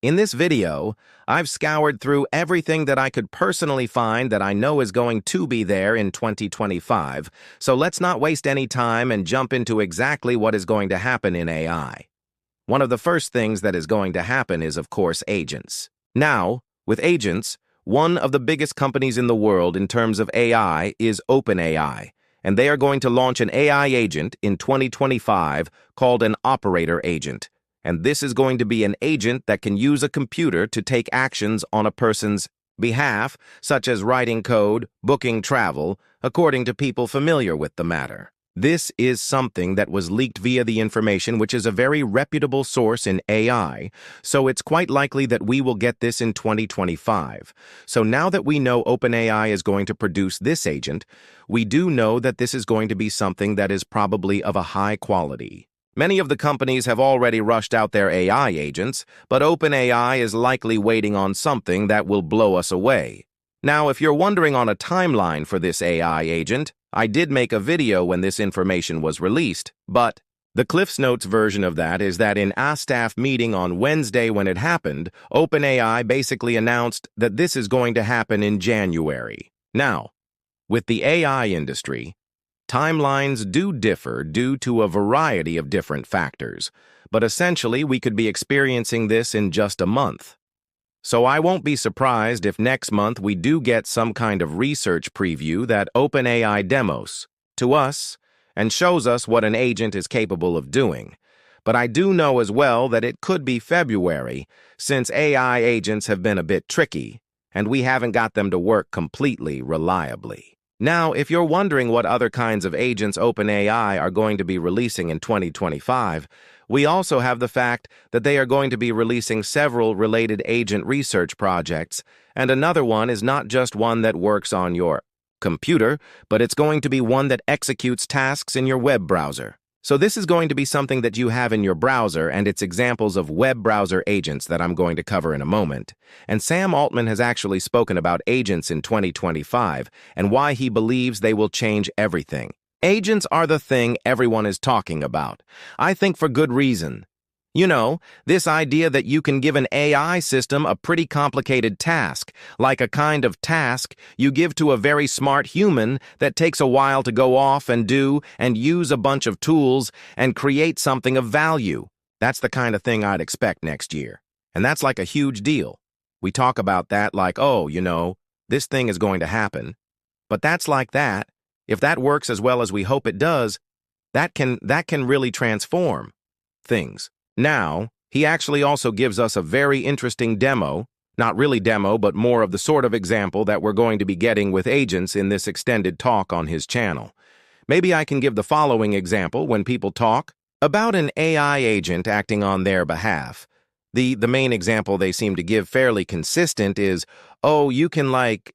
In this video, I've scoured through everything that I could personally find that I know is going to be there in 2025, so let's not waste any time and jump into exactly what is going to happen in AI. One of the first things that is going to happen is, of course, agents. Now, with agents, one of the biggest companies in the world in terms of AI is OpenAI, and they are going to launch an AI agent in 2025 called an operator agent. And this is going to be an agent that can use a computer to take actions on a person's behalf, such as writing code, booking travel, according to people familiar with the matter. This is something that was leaked via The Information, which is a very reputable source in AI, so it's quite likely that we will get this in 2025. So now that we know OpenAI is going to produce this agent, we do know that this is going to be something that is probably of a high quality. Many of the companies have already rushed out their AI agents, but OpenAI is likely waiting on something that will blow us away. Now, if you're wondering on a timeline for this AI agent, I did make a video when this information was released, but the Cliff's Notes version of that is that in a staff meeting on Wednesday when it happened, OpenAI basically announced that this is going to happen in January. Now, with the AI industry, timelines do differ due to a variety of different factors, but essentially we could be experiencing this in just a month. So I won't be surprised if next month we do get some kind of research preview that OpenAI demos to us and shows us what an agent is capable of doing. But I do know as well that it could be February, since AI agents have been a bit tricky, and we haven't got them to work completely reliably. Now, if you're wondering what other kinds of agents OpenAI are going to be releasing in 2025, we also have the fact that they are going to be releasing several related agent research projects, and another one is not just one that works on your computer, but it's going to be one that executes tasks in your web browser. So this is going to be something that you have in your browser, and it's examples of web browser agents that I'm going to cover in a moment. And Sam Altman has actually spoken about agents in 2025 and why he believes they will change everything. Agents are the thing everyone is talking about. I think for good reason. You know, this idea that you can give an AI system a pretty complicated task, like a kind of task you give to a very smart human that takes a while to go off and do and use a bunch of tools and create something of value. That's the kind of thing I'd expect next year. And that's like a huge deal. We talk about that like, oh, you know, this thing is going to happen. But that's like that. If that works as well as we hope it does, that can really transform things. Now, he actually also gives us a very interesting demo, not really demo, but more of the sort of example that we're going to be getting with agents in this extended talk on his channel. Maybe I can give the following example when people talk about an AI agent acting on their behalf. The main example they seem to give fairly consistent is, oh, you can ask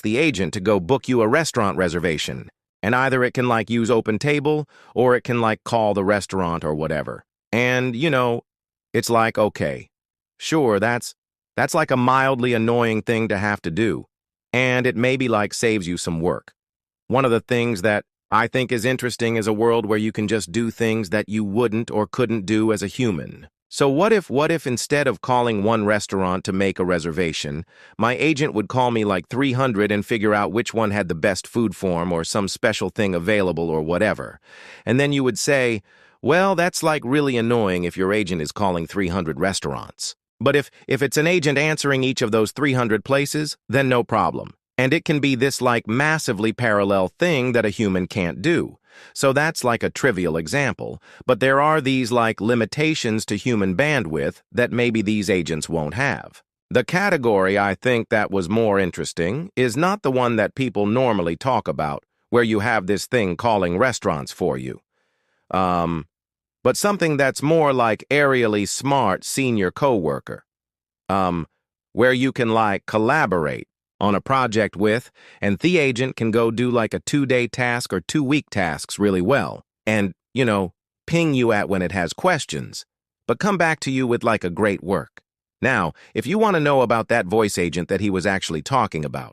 the agent to go book you a restaurant reservation. And either it can use OpenTable or it can call the restaurant or whatever. And, it's okay, sure, that's like a mildly annoying thing to have to do. And it maybe saves you some work. One of the things that I think is interesting is a world where you can just do things that you wouldn't or couldn't do as a human. So what if instead of calling one restaurant to make a reservation, my agent would call me 300 and figure out which one had the best food form or some special thing available or whatever. And then you would say, well, that's really annoying if your agent is calling 300 restaurants. But if it's an agent answering each of those 300 places, then no problem. And it can be this massively parallel thing that a human can't do. So that's a trivial example, but there are these limitations to human bandwidth that maybe these agents won't have. The category I think that was more interesting is not the one that people normally talk about, where you have this thing calling restaurants for you. But something that's more aerially smart senior coworker. Where you can collaborate on a project with, and the agent can go do a 2-day task or 2-week tasks really well, and, ping you at when it has questions, but come back to you with a great work. Now, if you want to know about that voice agent that he was actually talking about,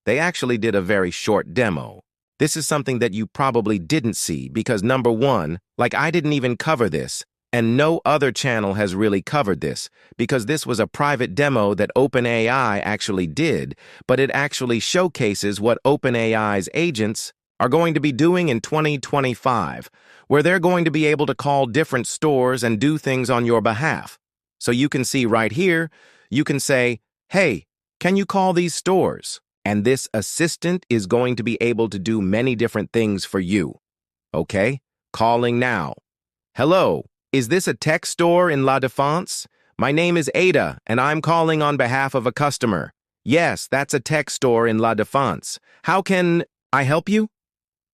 they actually did a very short demo. This is something that you probably didn't see because number one, I didn't even cover this, And no other channel has really covered this, because this was a private demo that OpenAI actually did, but it actually showcases what OpenAI's agents are going to be doing in 2025, where they're going to be able to call different stores and do things on your behalf. So you can see right here, you can say, "Hey, can you call these stores?" And this assistant is going to be able to do many different things for you. Okay? Calling now. "Hello, is this a tech store in La Défense? My name is Ada, and I'm calling on behalf of a customer." "Yes, that's a tech store in La Défense. How can I help you?"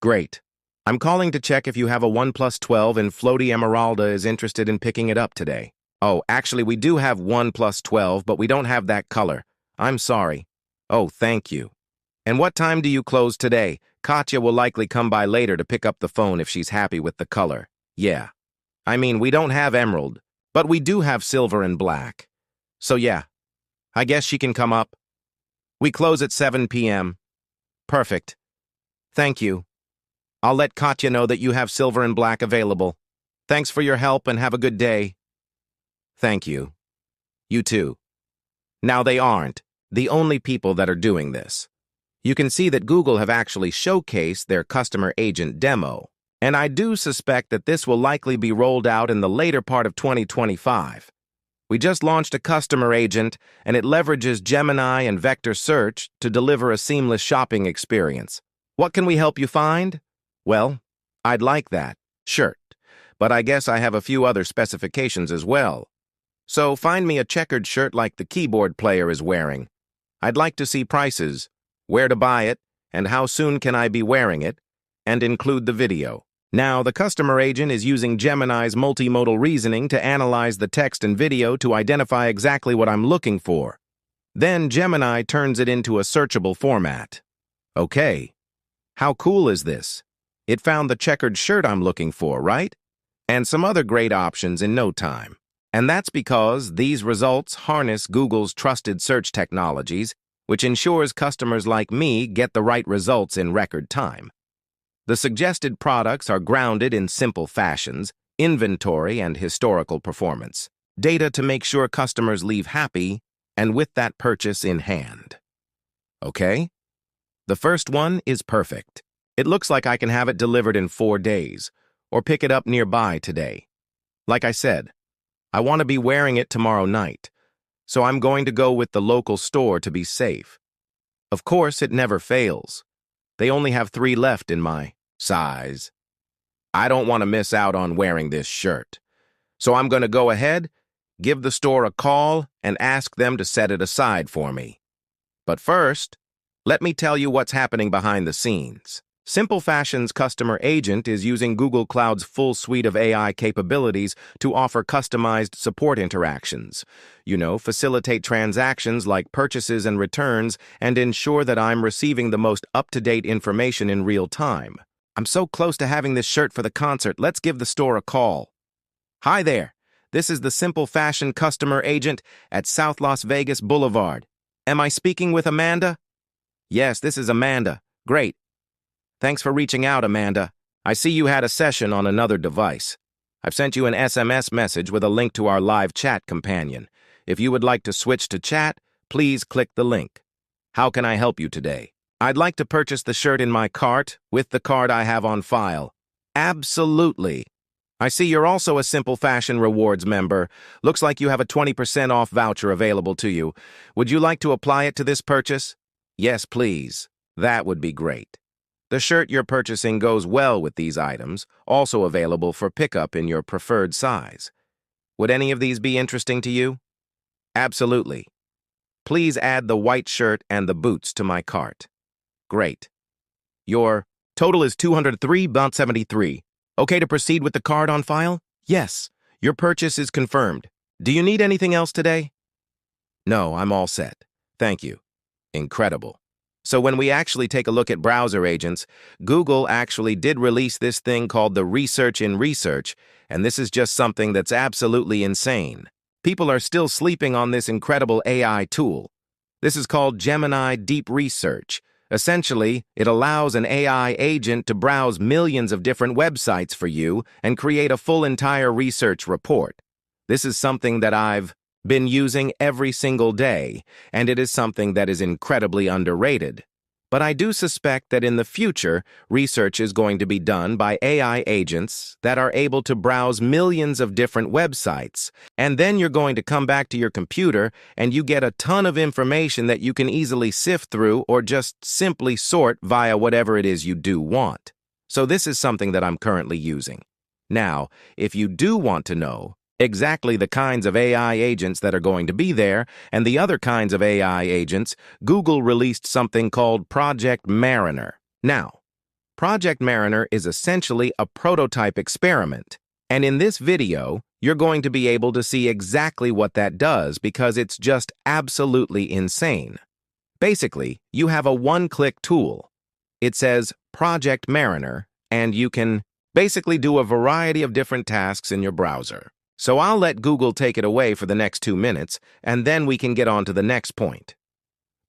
"Great. I'm calling to check if you have a OnePlus 12 and Floaty Emeralda is interested in picking it up today." "Oh, actually, we do have OnePlus 12, but we don't have that color. I'm sorry." "Oh, thank you. And what time do you close today? Katya will likely come by later to pick up the phone if she's happy with the color." "Yeah. I mean, we don't have emerald, but we do have silver and black. So yeah, I guess she can come up. We close at 7 p.m. Perfect. Thank you. I'll let Katya know that you have silver and black available. Thanks for your help and have a good day." "Thank you. You too." Now they aren't the only people that are doing this. You can see that Google have actually showcased their customer agent demo, and I do suspect that this will likely be rolled out in the later part of 2025. We just launched a customer agent, and it leverages Gemini and vector search to deliver a seamless shopping experience. What can we help you find? Well, I'd like that shirt, but I guess I have a few other specifications as well. So find me a checkered shirt like the keyboard player is wearing. I'd like to see prices, where to buy it, and how soon can I be wearing it, and include the video. Now, the customer agent is using Gemini's multimodal reasoning to analyze the text and video to identify exactly what I'm looking for. Then Gemini turns it into a searchable format. Okay, how cool is this? It found the checkered shirt I'm looking for, right? And some other great options in no time. And that's because these results harness Google's trusted search technologies, which ensures customers like me get the right results in record time. The suggested products are grounded in simple fashions, inventory, and historical performance, data to make sure customers leave happy and with that purchase in hand. Okay? The first one is perfect. It looks like I can have it delivered in 4 days, or pick it up nearby today. Like I said, I want to be wearing it tomorrow night, so I'm going to go with the local store to be safe. Of course, it never fails. They only have 3 left in my size. I don't want to miss out on wearing this shirt, so I'm going to go ahead, give the store a call, and ask them to set it aside for me. But first, let me tell you what's happening behind the scenes. Simple Fashion's customer agent is using Google Cloud's full suite of AI capabilities to offer customized support interactions. Facilitate transactions like purchases and returns and ensure that I'm receiving the most up-to-date information in real time. I'm so close to having this shirt for the concert, let's give the store a call. Hi there, this is the Simple Fashion customer agent at South Las Vegas Boulevard. Am I speaking with Amanda? Yes, this is Amanda. Great. Thanks for reaching out, Amanda. I see you had a session on another device. I've sent you an SMS message with a link to our live chat companion. If you would like to switch to chat, please click the link. How can I help you today? I'd like to purchase the shirt in my cart with the card I have on file. Absolutely. I see you're also a Simple Fashion Rewards member. Looks like you have a 20% off voucher available to you. Would you like to apply it to this purchase? Yes, please. That would be great. The shirt you're purchasing goes well with these items, also available for pickup in your preferred size. Would any of these be interesting to you? Absolutely. Please add the white shirt and the boots to my cart. Great. Your total is $203.73. Okay to proceed with the card on file? Yes. Your purchase is confirmed. Do you need anything else today? No, I'm all set. Thank you. Incredible. So when we actually take a look at browser agents, Google actually did release this thing called the Research in Research, and this is just something that's absolutely insane. People are still sleeping on this incredible AI tool. This is called Gemini Deep Research, Essentially, it allows an AI agent to browse millions of different websites for you and create a full entire research report. This is something that I've been using every single day, and it is something that is incredibly underrated. But I do suspect that in the future, research is going to be done by AI agents that are able to browse millions of different websites, and then you're going to come back to your computer and you get a ton of information that you can easily sift through or just simply sort via whatever it is you do want. So this is something that I'm currently using. Now, if you do want to know exactly the kinds of AI agents that are going to be there, and the other kinds of AI agents, Google released something called Project Mariner. Now, Project Mariner is essentially a prototype experiment, and in this video, you're going to be able to see exactly what that does because it's just absolutely insane. Basically, you have a one-click tool. It says Project Mariner, and you can basically do a variety of different tasks in your browser. So I'll let Google take it away for the next 2 minutes, and then we can get on to the next point.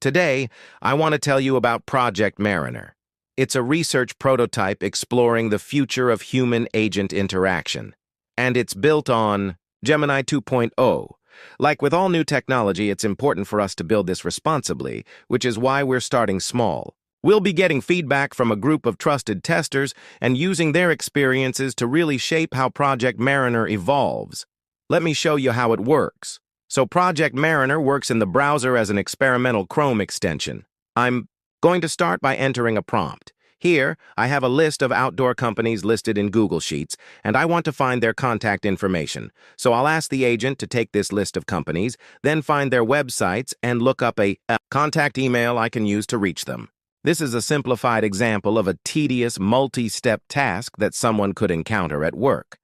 Today, I want to tell you about Project Mariner. It's a research prototype exploring the future of human-agent interaction, and it's built on Gemini 2.0. Like with all new technology, it's important for us to build this responsibly, which is why we're starting small. We'll be getting feedback from a group of trusted testers and using their experiences to really shape how Project Mariner evolves. Let me show you how it works. So Project Mariner works in the browser as an experimental Chrome extension. I'm going to start by entering a prompt. Here, I have a list of outdoor companies listed in Google Sheets, and I want to find their contact information. So I'll ask the agent to take this list of companies, then find their websites and look up a contact email I can use to reach them. This is a simplified example of a tedious, multi-step task that someone could encounter at work.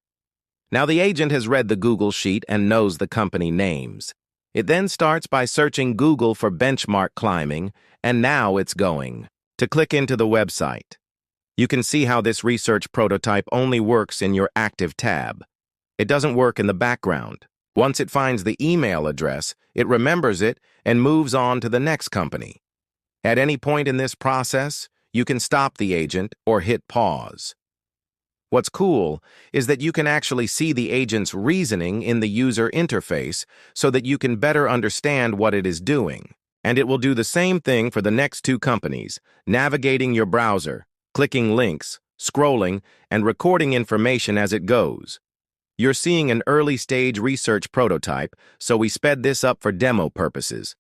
Now the agent has read the Google Sheet and knows the company names. It then starts by searching Google for benchmark climbing, and now it's going to click into the website. You can see how this research prototype only works in your active tab. It doesn't work in the background. Once it finds the email address, it remembers it and moves on to the next company. At any point in this process, you can stop the agent or hit pause. What's cool is that you can actually see the agent's reasoning in the user interface so that you can better understand what it is doing. And it will do the same thing for the next 2 companies, navigating your browser, clicking links, scrolling, and recording information as it goes. You're seeing an early-stage research prototype, so we sped this up for demo purposes.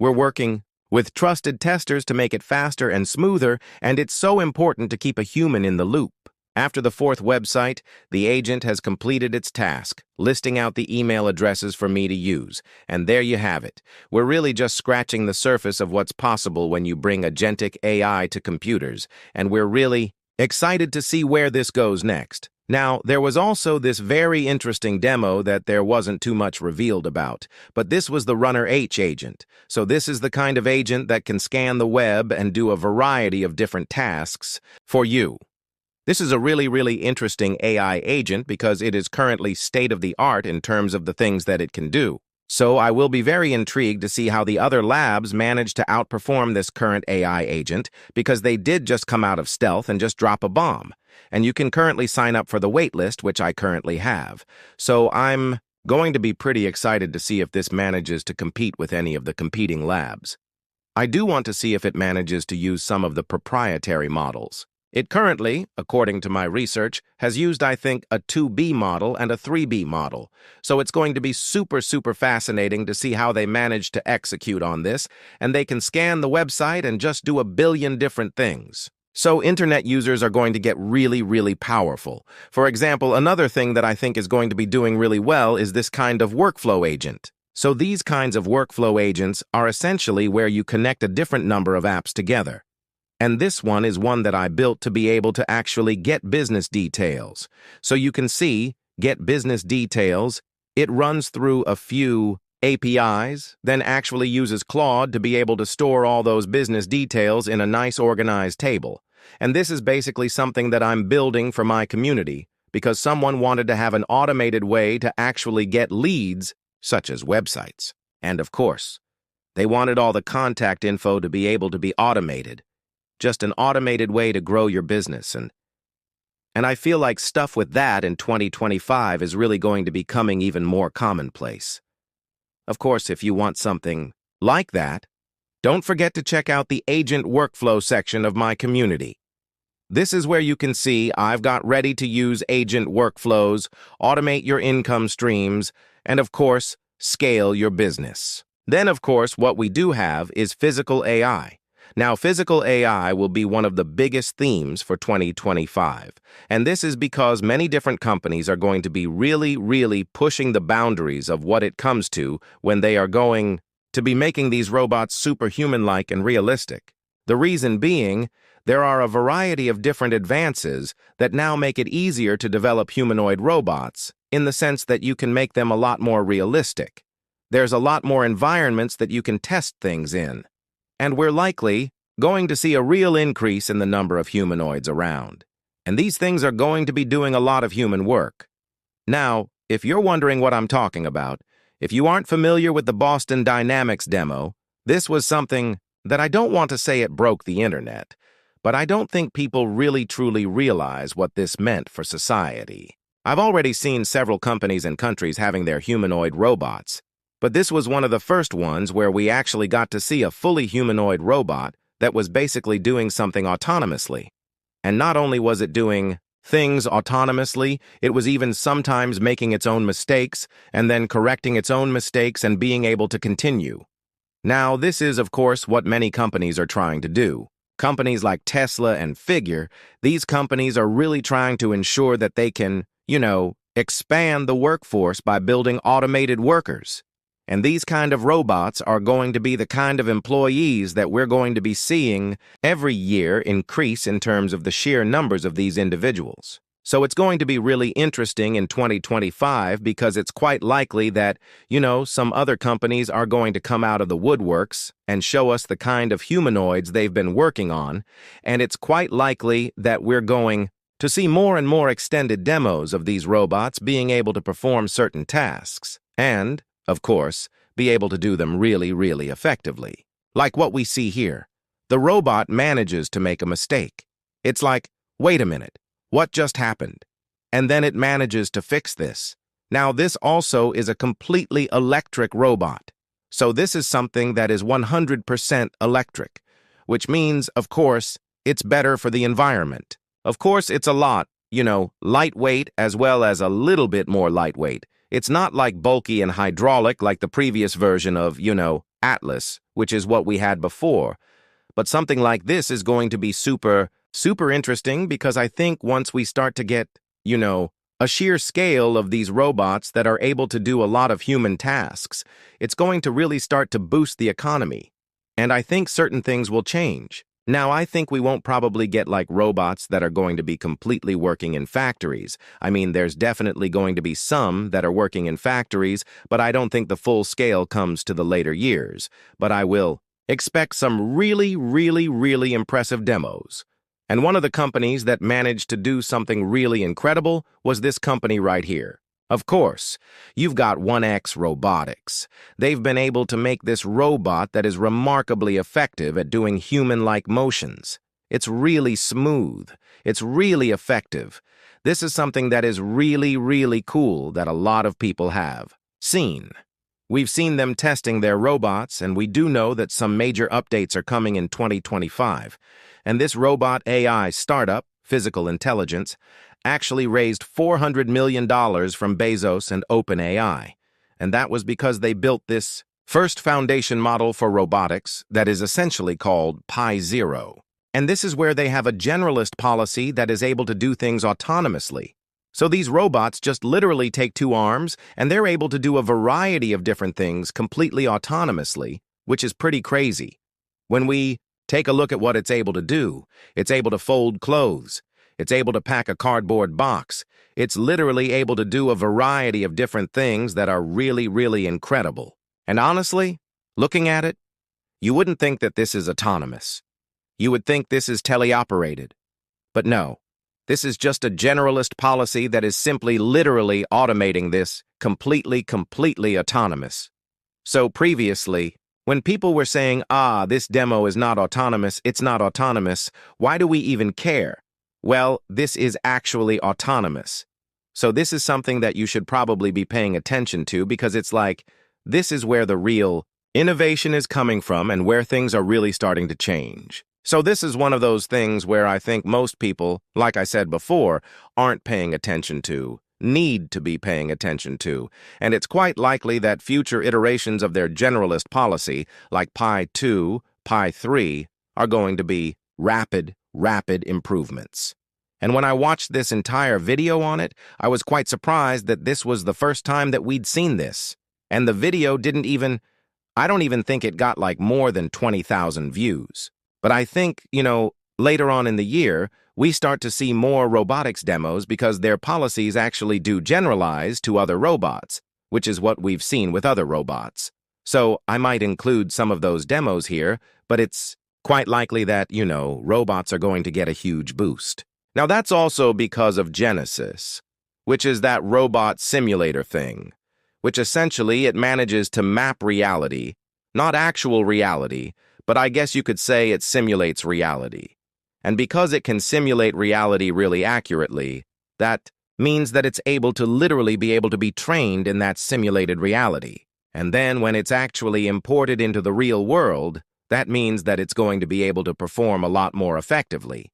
We're working with trusted testers to make it faster and smoother, and it's so important to keep a human in the loop. After the 4th website, the agent has completed its task, listing out the email addresses for me to use. And there you have it. We're really just scratching the surface of what's possible when you bring Agentic AI to computers, and we're really excited to see where this goes next. Now, there was also this very interesting demo that there wasn't too much revealed about, but this was the Runner H agent. So this is the kind of agent that can scan the web and do a variety of different tasks for you. This is a really interesting AI agent because it is currently state-of-the-art in terms of the things that it can do. So I will be very intrigued to see how the other labs manage to outperform this current AI agent because they did just come out of stealth and just drop a bomb. And you can currently sign up for the waitlist, which I currently have. So I'm going to be pretty excited to see if this manages to compete with any of the competing labs. I do want to see if it manages to use some of the proprietary models. It currently, according to my research, has used, I think, a 2B model and a 3B model. So it's going to be super fascinating to see how they manage to execute on this, and they can scan the website and just do a billion different things. So internet users are going to get really powerful. For example, another thing that I think is going to be doing really well is this kind of workflow agent. So these kinds of workflow agents are essentially where you connect a different number of apps together. And this one is one that I built to be able to actually get business details. So you can see, get business details, it runs through a few APIs, then actually uses Claude to be able to store all those business details in a nice organized table. And this is basically something that I'm building for my community because someone wanted to have an automated way to actually get leads, such as websites. And of course, they wanted all the contact info to be able to be automated. just an automated way to grow your business. And I feel like stuff with that in 2025 is really going to be coming even more commonplace. Of course, if you want something like that, don't forget to check out the agent workflow section of my community. This is where you can see I've got ready-to-use agent workflows, automate your income streams, and of course, scale your business. Then, of course, what we do have is physical AI. Now, physical AI will be one of the biggest themes for 2025, and this is because many different companies are going to be really pushing the boundaries of what it comes to when they are going to be making these robots superhuman-like and realistic. The reason being, there are a variety of different advances that now make it easier to develop humanoid robots, in the sense that you can make them a lot more realistic. There's a lot more environments that you can test things in. And we're likely going to see a real increase in the number of humanoids around. And these things are going to be doing a lot of human work. Now, if you're wondering what I'm talking about, if you aren't familiar with the Boston Dynamics demo, this was something that I don't want to say it broke the internet, but I don't think people really truly realize what this meant for society. I've already seen several companies and countries having their humanoid robots, but this was one of the first ones where we actually got to see a fully humanoid robot that was basically doing something autonomously. And not only was it doing things autonomously, it was even sometimes making its own mistakes and then correcting its own mistakes and being able to continue. Now, this is, of course, what many companies are trying to do. Companies like Tesla and Figure, these companies are really trying to ensure that they can, expand the workforce by building automated workers. And these kind of robots are going to be the kind of employees that we're going to be seeing every year increase in terms of the sheer numbers of these individuals. So it's going to be really interesting in 2025 because it's quite likely that, some other companies are going to come out of the woodworks and show us the kind of humanoids they've been working on, and it's quite likely that we're going to see more and more extended demos of these robots being able to perform certain tasks, and, of course, be able to do them really effectively. Like what we see here. The robot manages to make a mistake. It's like, wait a minute, what just happened? And then it manages to fix this. Now, this also is a completely electric robot. So this is something that is 100% electric, which means, of course, it's better for the environment. Of course, it's a lot, lightweight as well as a little bit more lightweight. It's not like bulky and hydraulic like the previous version of, Atlas, which is what we had before. But something like this is going to be super interesting because I think once we start to get, a sheer scale of these robots that are able to do a lot of human tasks, it's going to really start to boost the economy. And I think certain things will change. Now, I think we won't probably get like robots that are going to be completely working in factories. I mean, there's definitely going to be some that are working in factories, but I don't think the full scale comes to the later years. But I will expect some really impressive demos. And one of the companies that managed to do something really incredible was this company right here. Of course, you've got 1X Robotics. They've been able to make this robot that is remarkably effective at doing human-like motions. It's really smooth. It's really effective. This is something that is really cool that a lot of people have seen. We've seen them testing their robots, and we do know that some major updates are coming in 2025. And this robot AI startup, Physical Intelligence, actually raised $400 million from Bezos and OpenAI. And that was because they built this first foundation model for robotics that is essentially called Pi Zero. And this is where they have a generalist policy that is able to do things autonomously. So these robots just literally take two arms, and they're able to do a variety of different things completely autonomously, which is pretty crazy. When we take a look at what it's able to do, it's able to fold clothes. It's able to pack a cardboard box. It's literally able to do a variety of different things that are really incredible. And honestly, looking at it, you wouldn't think that this is autonomous. You would think this is teleoperated. But no, this is just a generalist policy that is simply literally automating this completely autonomous. So previously, When people were saying, this demo is not autonomous, it's not autonomous, why do we even care? Well, this is actually autonomous. So this is something that you should probably be paying attention to because it's like, this is where the real innovation is coming from and where things are really starting to change. So this is one of those things where I think most people, like I said before, aren't paying attention to, need to be paying attention to, and it's quite likely that future iterations of their generalist policy, like Pi 2, Pi 3, are going to be rapid improvements. And when I watched this entire video on it, I was quite surprised that this was the first time that we'd seen this. And the video I don't even think it got like more than 20,000 views. But I think, later on in the year, we start to see more robotics demos because their policies actually do generalize to other robots, which is what we've seen with other robots. So I might include some of those demos here, but it's quite likely that, robots are going to get a huge boost. Now that's also because of Genesis, which is that robot simulator thing, which essentially it manages to map reality, not actual reality, but I guess you could say it simulates reality. And because it can simulate reality really accurately, that means that it's able to literally be able to be trained in that simulated reality. And then when it's actually imported into the real world, that means that it's going to be able to perform a lot more effectively.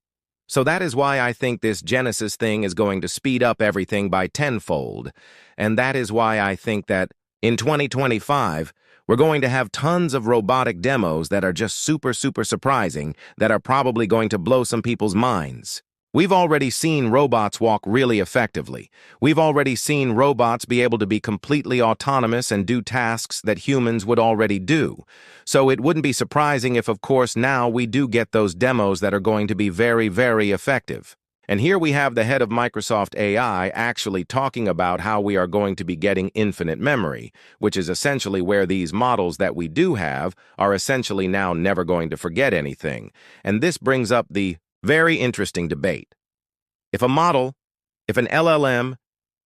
So that is why I think this Genesis thing is going to speed up everything by tenfold. And that is why I think that in 2025, we're going to have tons of robotic demos that are just super surprising that are probably going to blow some people's minds. We've already seen robots walk really effectively. We've already seen robots be able to be completely autonomous and do tasks that humans would already do. So it wouldn't be surprising if, of course, now we do get those demos that are going to be very effective. And here we have the head of Microsoft AI actually talking about how we are going to be getting infinite memory, which is essentially where these models that we do have are essentially now never going to forget anything. And this brings up the very interesting debate. If a model, if an LLM,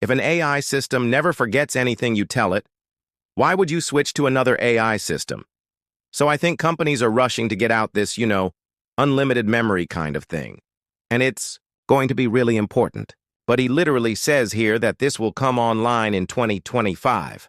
if an AI system never forgets anything you tell it, why would you switch to another AI system? So I think companies are rushing to get out this, unlimited memory kind of thing. And it's going to be really important. But he literally says here that this will come online in 2025.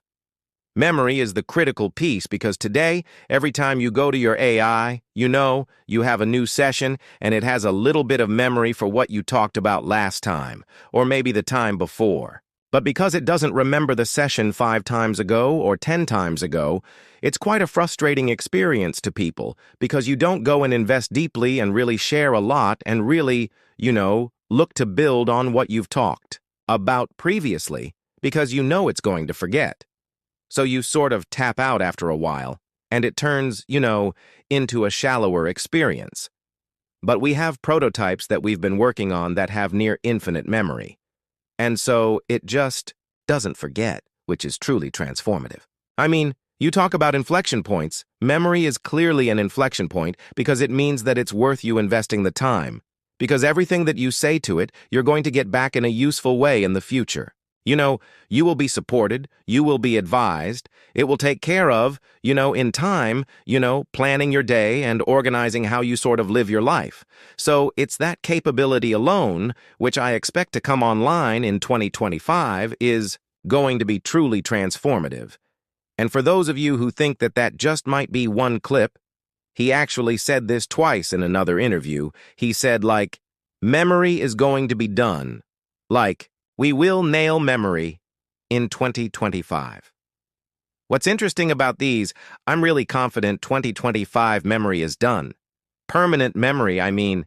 Memory is the critical piece because today, every time you go to your AI, you have a new session and it has a little bit of memory for what you talked about last time, or maybe the time before. But because it doesn't remember the session 5 times ago or 10 times ago, it's quite a frustrating experience to people because you don't go and invest deeply and really share a lot and really, look to build on what you've talked about previously because it's going to forget. So you sort of tap out after a while, and it turns, into a shallower experience. But we have prototypes that we've been working on that have near infinite memory. And so it just doesn't forget, which is truly transformative. I mean, you talk about inflection points. Memory is clearly an inflection point because it means that it's worth you investing the time. Because everything that you say to it, you're going to get back in a useful way in the future. You will be supported, you will be advised, it will take care of, in time, planning your day and organizing how you sort of live your life. So it's that capability alone, which I expect to come online in 2025, is going to be truly transformative. And for those of you who think that that just might be one clip, he actually said this twice in another interview. He said, memory is going to be done. We will nail memory in 2025. What's interesting about these, I'm really confident 2025 memory is done. Permanent memory, I mean,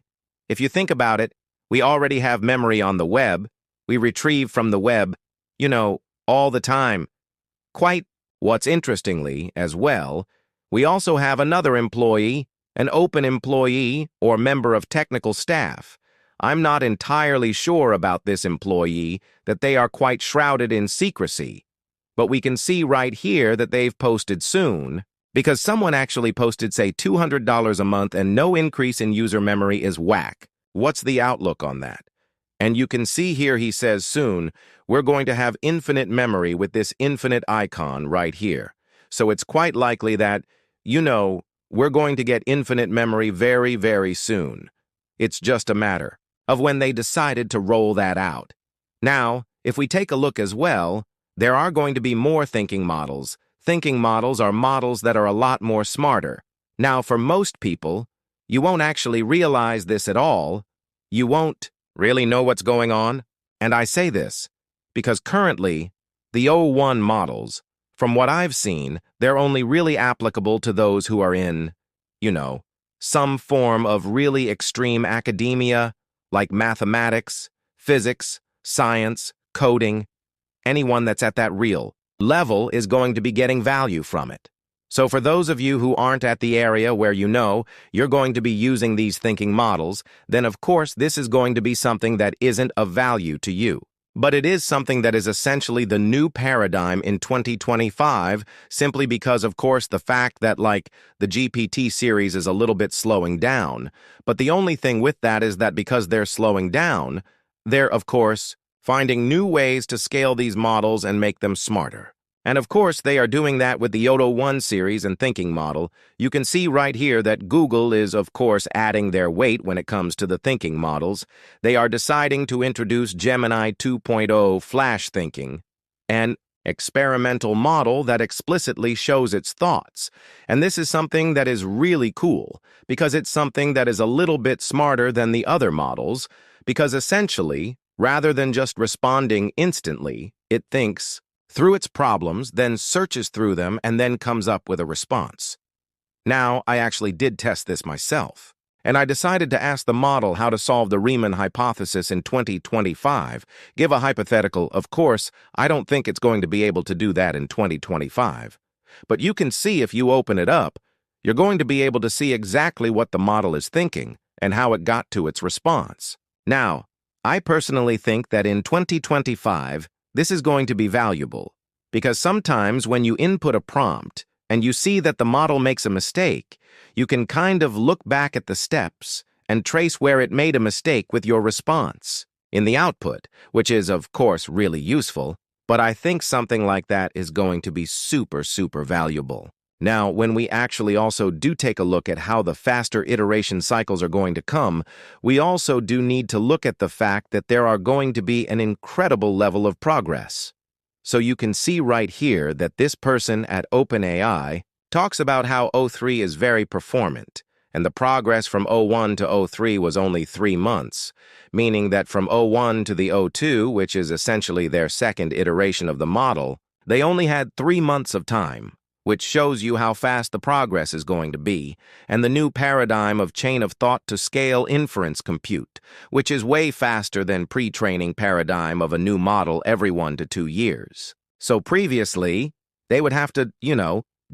if you think about it, we already have memory on the web. We retrieve from the web, all the time. What's interestingly, as well, we also have another employee, an open employee or member of technical staff. I'm not entirely sure about this employee, that they are quite shrouded in secrecy. But we can see right here that they've posted soon, because someone actually posted, say, $200 a month and no increase in user memory is whack. What's the outlook on that? And you can see here he says soon, we're going to have infinite memory with this infinite icon right here. So it's quite likely that, we're going to get infinite memory very, very soon. It's just a matter of when they decided to roll that out. Now, if we take a look as well, there are going to be more thinking models. Thinking models are models that are a lot more smarter. Now, for most people, you won't actually realize this at all. You won't really know what's going on. And I say this because currently, the O1 models, from what I've seen, they're only really applicable to those who are in, some form of really extreme academia, like mathematics, physics, science, coding. Anyone that's at that real level is going to be getting value from it. So for those of you who aren't at the area where you're going to be using these thinking models, then of course this is going to be something that isn't of value to you. But it is something that is essentially the new paradigm in 2025, simply because, of course, the fact that, the GPT series is a little bit slowing down. But the only thing with that is that because they're slowing down, they're, of course, finding new ways to scale these models and make them smarter. And of course, they are doing that with the Yoto 1 series and thinking model. You can see right here that Google is, of course, adding their weight when it comes to the thinking models. They are deciding to introduce Gemini 2.0 Flash Thinking, an experimental model that explicitly shows its thoughts. And this is something that is really cool, because it's something that is a little bit smarter than the other models, because essentially, rather than just responding instantly, it thinks through its problems, then searches through them, and then comes up with a response. Now, I actually did test this myself, and I decided to ask the model how to solve the Riemann hypothesis in 2025. Give a hypothetical. Of course, I don't think it's going to be able to do that in 2025. But you can see if you open it up, you're going to be able to see exactly what the model is thinking and how it got to its response. Now, I personally think that in 2025, this is going to be valuable, because sometimes when you input a prompt and you see that the model makes a mistake, you can kind of look back at the steps and trace where it made a mistake with your response in the output, which is, of course, really useful, but I think something like that is going to be super, super valuable. Now, when we actually also do take a look at how the faster iteration cycles are going to come, we also do need to look at the fact that there are going to be an incredible level of progress. So you can see right here that this person at OpenAI talks about how O3 is very performant, and the progress from O1 to O3 was only 3 months, meaning that from O1 to the O2, which is essentially their second iteration of the model, they only had 3 months of time, which shows you how fast the progress is going to be, and the new paradigm of chain of thought to scale inference compute, which is way faster than pre-training paradigm of a new model every 1 to 2 years. So previously, they would have to,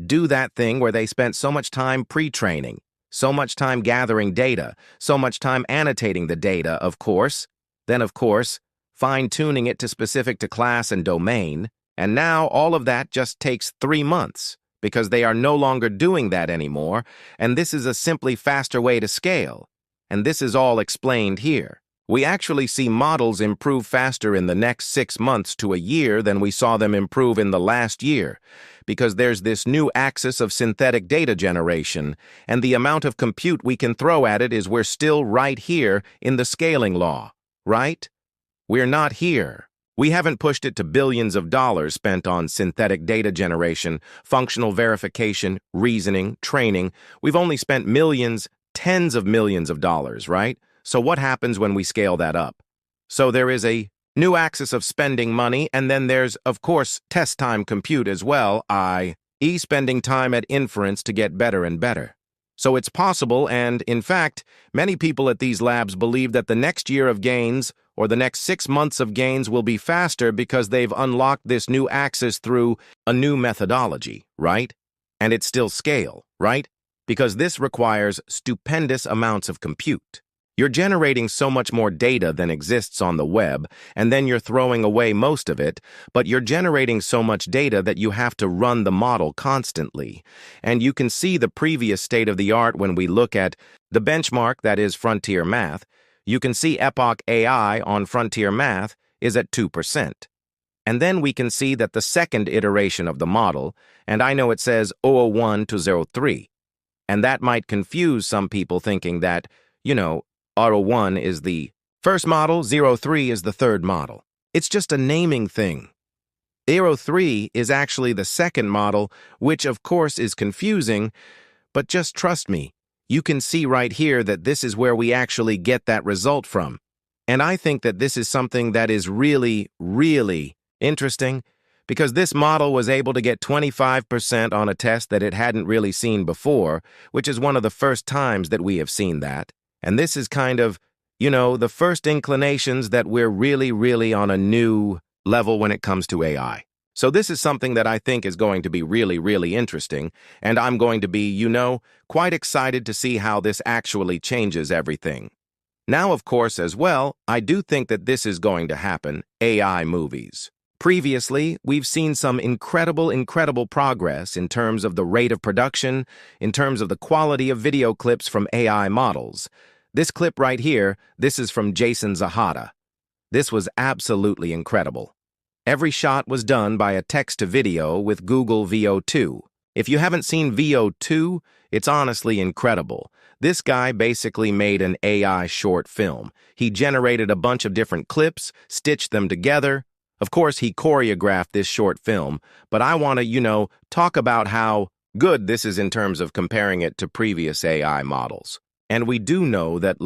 do that thing where they spent so much time pre-training, so much time gathering data, so much time annotating the data, of course, then, of course, fine-tuning it to specific to class and domain, and now all of that just takes 3 months. Because they are no longer doing that anymore, and this is a simply faster way to scale. And this is all explained here. We actually see models improve faster in the next 6 months to a year than we saw them improve in the last year, because there's this new axis of synthetic data generation, and the amount of compute we can throw at it is we're still right here in the scaling law, right? We're not here. We haven't pushed it to billions of dollars spent on synthetic data generation, functional verification, reasoning, training. We've only spent millions, tens of millions of dollars, right? So what happens when we scale that up? So there is a new axis of spending money, and then there's, of course, test time compute as well, i.e. spending time at inference to get better and better. So it's possible, and in fact, many people at these labs believe that the next year of gains or the next 6 months of gains will be faster because they've unlocked this new axis through a new methodology, right? And it's still scale, right? Because this requires stupendous amounts of compute. You're generating so much more data than exists on the web, and then you're throwing away most of it, but you're generating so much data that you have to run the model constantly. And you can see the previous state of the art when we look at the benchmark, that is frontier math. You can see Epoch AI on frontier math is at 2%. And then we can see that the second iteration of the model, and I know it says 001 to 03, and that might confuse some people thinking that, R01 is the first model, 03 is the third model. It's just a naming thing. 03 is actually the second model, which of course is confusing, but just trust me, you can see right here that this is where we actually get that result from. And I think that this is something that is really, really interesting, because this model was able to get 25% on a test that it hadn't really seen before, which is one of the first times that we have seen that. And this is kind of, the first inclinations that we're really, really on a new level when it comes to AI. So this is something that I think is going to be really, really interesting, and I'm going to be, quite excited to see how this actually changes everything. Now, of course, as well, I do think that this is going to happen, AI movies. Previously, we've seen some incredible progress in terms of the rate of production, in terms of the quality of video clips from AI models. This clip right here, this is from Jason Zahata. This was absolutely incredible. Every shot was done by a text-to-video with Google VO2. If you haven't seen VO2, it's honestly incredible. This guy basically made an AI short film. He generated a bunch of different clips, stitched them together. Of course, he choreographed this short film, but I want to, talk about how good this is in terms of comparing it to previous AI models. And we do know that,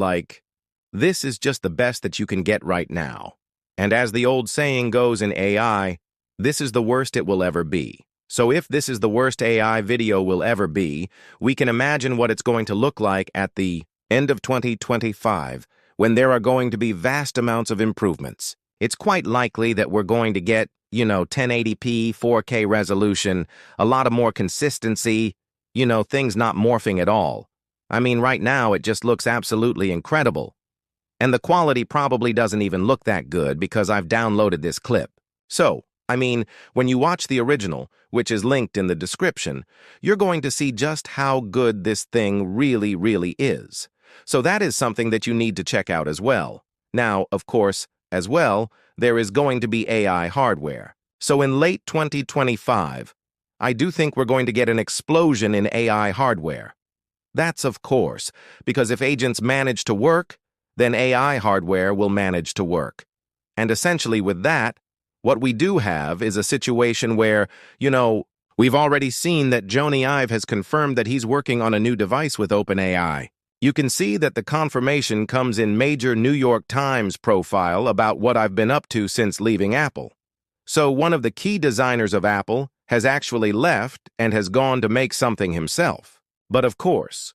this is just the best that you can get right now. And as the old saying goes in AI, this is the worst it will ever be. So if this is the worst AI video will ever be, we can imagine what it's going to look like at the end of 2025, when there are going to be vast amounts of improvements. It's quite likely that we're going to get, 1080p, 4K resolution, a lot of more consistency, things not morphing at all. I mean, right now it just looks absolutely incredible. And the quality probably doesn't even look that good because I've downloaded this clip. So, when you watch the original, which is linked in the description, you're going to see just how good this thing really, really is. So that is something that you need to check out as well. Now, of course, as well, there is going to be AI hardware. So in late 2025, I do think we're going to get an explosion in AI hardware. That's of course, because if agents manage to work, then AI hardware will manage to work. And essentially with that, what we do have is a situation where, we've already seen that Jony Ive has confirmed that he's working on a new device with OpenAI. You can see that the confirmation comes in major New York Times profile about what I've been up to since leaving Apple. So one of the key designers of Apple has actually left and has gone to make something himself. But of course,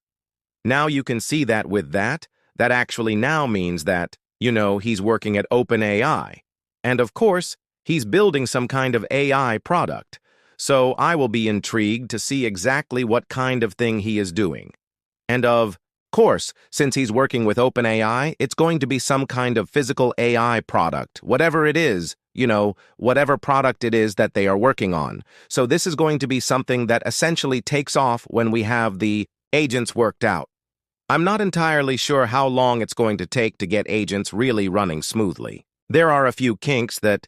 now you can see that with that actually now means that, he's working at OpenAI. And of course, he's building some kind of AI product. So I will be intrigued to see exactly what kind of thing he is doing. And of course, since he's working with OpenAI, it's going to be some kind of physical AI product, whatever it is, whatever product it is that they are working on. So this is going to be something that essentially takes off when we have the agents worked out. I'm not entirely sure how long it's going to take to get agents really running smoothly. There are a few kinks that,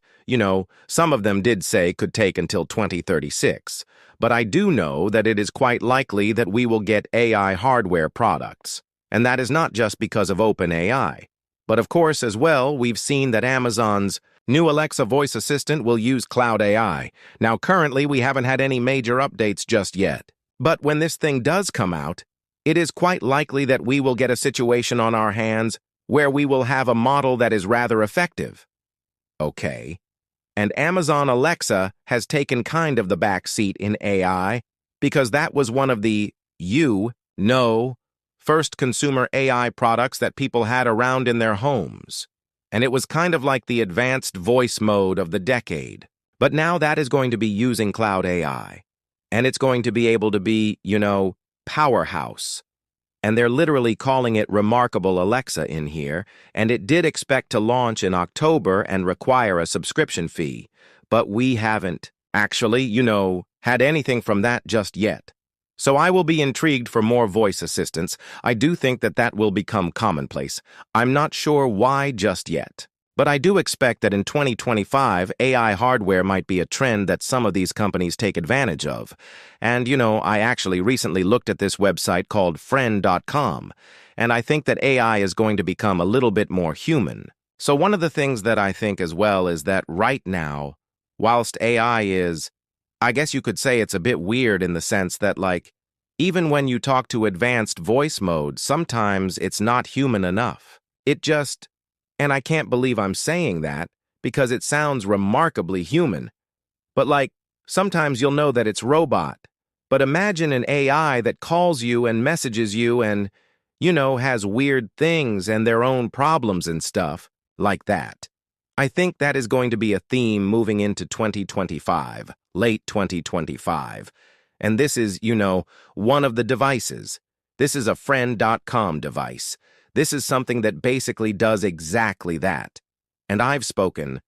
some of them did say could take until 2036, but I do know that it is quite likely that we will get AI hardware products. And that is not just because of OpenAI. But of course, as well, we've seen that Amazon's new Alexa voice assistant will use Cloud AI. Now, currently, we haven't had any major updates just yet. But when this thing does come out, it is quite likely that we will get a situation on our hands where we will have a model that is rather effective. Okay. And Amazon Alexa has taken kind of the back seat in AI because that was one of the, first consumer AI products that people had around in their homes. And it was kind of like the advanced voice mode of the decade. But now that is going to be using Cloud AI. And it's going to be able to be, powerhouse. And they're literally calling it Remarkable Alexa in here, and it did expect to launch in October and require a subscription fee. But we haven't actually, had anything from that just yet. So I will be intrigued for more voice assistants. I do think that that will become commonplace. I'm not sure why just yet. But I do expect that in 2025, AI hardware might be a trend that some of these companies take advantage of. And, I actually recently looked at this website called friend.com, and I think that AI is going to become a little bit more human. So one of the things that I think as well is that right now, whilst AI is, I guess you could say it's a bit weird in the sense that, like, even when you talk to advanced voice mode, sometimes it's not human enough. It just, and I can't believe I'm saying that because it sounds remarkably human. But like, sometimes you'll know that it's robot. But imagine an AI that calls you and messages you and, has weird things and their own problems and stuff like that. I think that is going to be a theme moving into 2025, late 2025. And this is, one of the devices. This is a friend.com device. This is something that basically does exactly that. And I've spoken